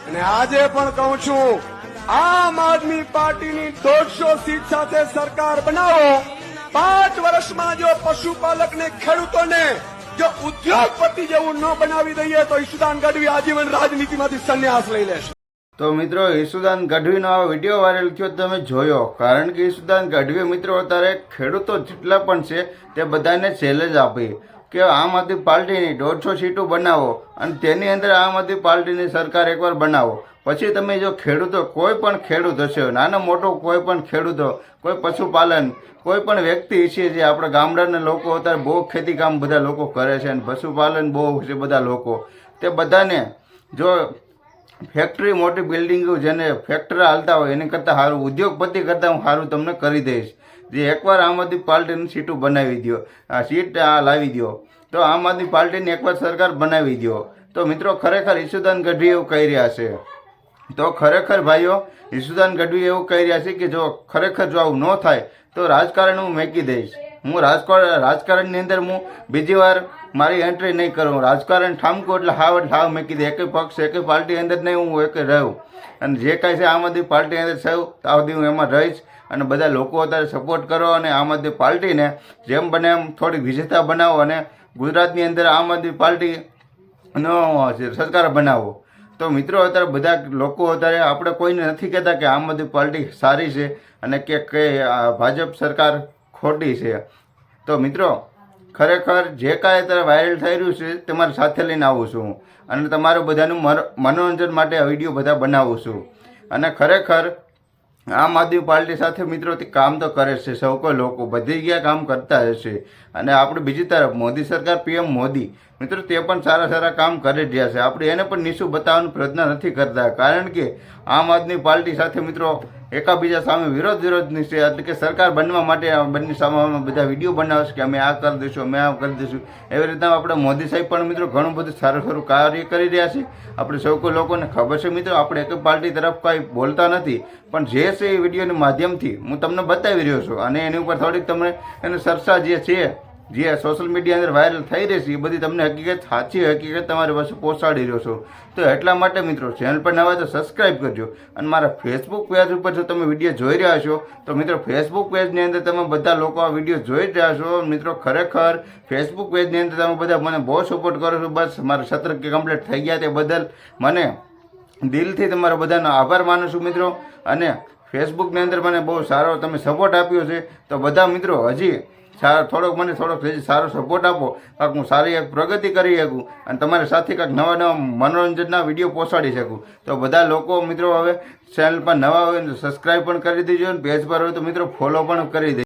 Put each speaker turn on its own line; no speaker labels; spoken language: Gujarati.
અને આજે પણ કહું છું, આમ આદમી પાર્ટીની 150 સીટ સાથે સરકાર બનાવો. 5 વર્ષમાં જો પશુપાલક ને ખેડૂતોને જો ઉદ્યોગપતિ જેવું ન બનાવી દઈએ તો ઈશુદાન ગઢવી આજીવન રાજનીતિમાંથી સંન્યાસ લઈ લેશે.
તો મિત્રો, ઈશુદાન ગઢવીનો આ વિડીયો વાયરલ થયો તમે જોયો. કારણ કે ઈશુદાન ગઢવી મિત્રો અત્યારે ખેડૂતો જેટલા પણ છે તે બધાને ચેલેન્જ આપી કે આમ આદમી પાર્ટીની 150 સીટો બનાવો અને તેની અંદર આમ આદમી પાર્ટીની સરકાર એકવાર બનાવો. પછી તમે જો ખેડૂતો, કોઈ પણ ખેડૂત હશે, નાનો મોટો કોઈ પણ ખેડૂતો, કોઈ પશુપાલન, કોઈ પણ વ્યક્તિ છે જે આપણા ગામડાના લોકો અત્યારે બહુ ખેતી કામ બધા લોકો કરે છે અને પશુપાલન બહુ છે બધા લોકો, તે બધાને જો ફેક્ટરી, મોટી બિલ્ડિંગો જેને ફેક્ટરી હાલતા હોય એની કરતાં સારું, ઉદ્યોગપતિ કરતાં હું સારું તમને કરી દઈશ. જે એકવાર આમ આદમી પાર્ટીની સીટો બનાવી દો, આ સીટ લાવી દો, તો આમ આદમી પાર્ટીની એકવાર સરકાર બનાવી દો. તો મિત્રો, ખરેખર ઈશુદાન ગઢવી એવું કહી રહ્યા છે. તો ખરેખર ભાઈઓ, ઈશુદાન ગઢવી એવું કહી રહ્યા છે કે જો ખરેખર જો આવું ન થાય તો રાજકારણ હું મેકી દઈશ. હું રાજકારણની અંદર હું બીજી વાર મારી એન્ટ્રી નહીં કરું. રાજકારણ ઠામકું એટલે હાવ મેકી દે. એક પક્ષ, એક પાર્ટી અંદર નહીં હું એક રહું. અને જે કાંઈ છે આમ આદમી પાર્ટી અંદર સૌ ત્યાં સુધી હું એમાં રહીશ. અને બધા લોકો અત્યારે સપોર્ટ કરો અને આમ આદમી પાર્ટીને જેમ બને એમ થોડીક વિજેતા બનાવો અને ગુજરાતની અંદર આમ આદમી પાર્ટીનો સરકાર બનાવો. તો મિત્રો, અત્યારે બધા લોકો અત્યારે આપણે કોઈને નથી કહેતા કે આમ આદમી પાર્ટી સારી છે અને કે ભાજપ સરકાર ખોટી છે. તો મિત્રો, ખરેખર જે કાંઈ અત્યારે વાયરલ થઈ રહ્યું છે તમારી સાથે લઈને આવું છું અને તમારું બધાનું મનોરંજન માટે આ વિડીયો બધા બનાવું છું. અને ખરેખર આમ આદમી પાર્ટી સાથે મિત્રો તે કામ તો કરે છે, સૌ કોઈ લોકો બધી જગ્યાએ કામ કરતા હશે. અને આપણે બીજી તરફ મોદી સરકાર, પીએમ મોદી મિત્રો તે પણ સારા કામ કરી રહ્યા છે. આપણે એને પણ નીચું બતાવવાનો પ્રયત્ન નથી કરતા. કારણ કે આમ આદમી પાર્ટી સાથે મિત્રો એકાબીજા સામે વિરોધની છે. એટલે કે સરકાર બનવા માટે બંને સામે બધા વિડીયો બનાવે છે કે અમે આ કરી દઈશું, અમે આ કરી દઈશું. એવી રીતના આપણે મોદી સાહેબ પણ મિત્રો ઘણું બધું સારું કાર્ય કરી રહ્યા છે. આપણે સૌ કોઈ લોકોને ખબર છે મિત્રો, આપણે એક પાર્ટી તરફ કાંઈ બોલતા નથી, પણ જે છે એ વિડીયોના માધ્યમથી હું તમને બતાવી રહ્યો છું. અને એની ઉપર થોડીક તમને એની ચર્ચા જે છે, જે સોશિયલ મીડિયા અંદર વાયરલ થઈ રહી છે, એ બધી તમને હકીકત, સાચી હકીકત તમારી પાસે પહોંચાડી રહ્યો છું. તો એટલા માટે મિત્રો, ચેનલ પર નવા તો સબસ્ક્રાઈબ કરજો. અને મારા ફેસબુક પેજ ઉપર જો તમે વિડીયો જોઈ રહ્યા છો તો મિત્રો, ફેસબુક પેજની અંદર તમે બધા લોકો આ વિડીયો જોઈ રહ્યા છો. મિત્રો, ખરેખર ફેસબુક પેજની અંદર તમે બધા મને બહુ સપોર્ટ કરો છો. બસ મારા 17 કમ્પ્લીટ થઈ ગયા તે બદલ મને દિલથી તમારા બધાનો આભાર માનું છું મિત્રો. અને ફેસબુકની અંદર મને બહુ સારો તમે સપોર્ટ આપ્યો છે. તો બધા મિત્રો હજી થોડોક સારો સપોર્ટ આપો, કાંઈક હું સારી એક પ્રગતિ કરી શકું અને તમારી સાથે કાંઈક નવા મનોરંજનના વિડીયો પહોંચાડી શકું. તો બધા લોકો મિત્રો હવે ચેનલ પર નવા હોય તો સબસ્ક્રાઈબ પણ કરી દેજો અને પેજ પર હોય તો મિત્રો ફોલો પણ કરી દેજો.